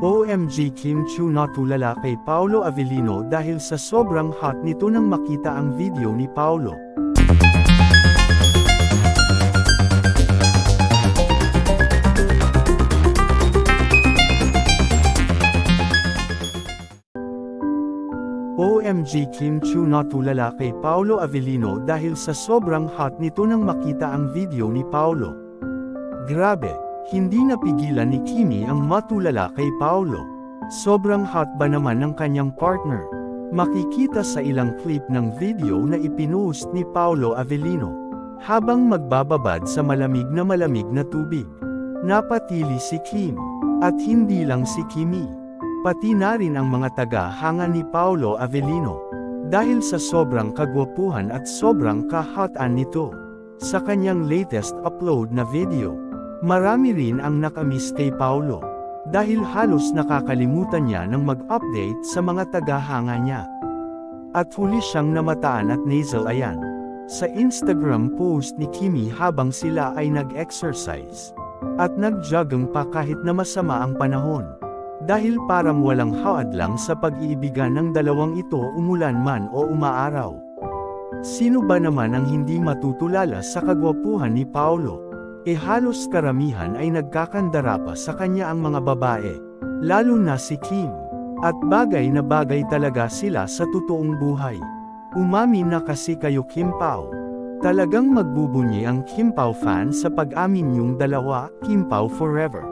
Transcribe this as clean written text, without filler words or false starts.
OMG, Kim Chiu natulala kay Paolo Avellino dahil sa sobrang hot nito nang makita ang video ni Paolo. OMG, Kim Chiu natulala kay Paolo Avellino dahil sa sobrang hot nito nang makita ang video ni Paolo. Grabe! Hindi napigilan ni Kimi ang matulala kay Paolo. Sobrang hot ba naman ng kanyang partner? Makikita sa ilang clip ng video na ipinost ni Paolo Avellino. Habang magbababad sa malamig na tubig. Napatili si Kim. At hindi lang si Kimi. Pati na rin ang mga taga-hanga ni Paolo Avellino. Dahil sa sobrang kagwapuhan at sobrang ka-hotan nito. Sa kanyang latest upload na video. Marami rin ang nakamiss kay Paolo, dahil halos nakakalimutan niya ng mag-update sa mga taga-hanga niya. At huli siyang namataan at nasal ayan. Sa Instagram post ni Kimi habang sila ay nag-exercise. At nag-jogging pa kahit na masama ang panahon. Dahil parang walang hadlang sa pag-iibigan ng dalawang ito umulan man o umaaraw. Sino ba naman ang hindi matutulala sa kagwapuhan ni Paolo? Halos karamihan ay nagkakandara pa sa kanya ang mga babae, lalo na si Kim. At bagay na bagay talaga sila sa totoong buhay. Umamin na kasi kayo, Kim Pao. Talagang magbubunyi ang Kim Pao fan sa pag-amin niyong dalawa, Kim Pao forever.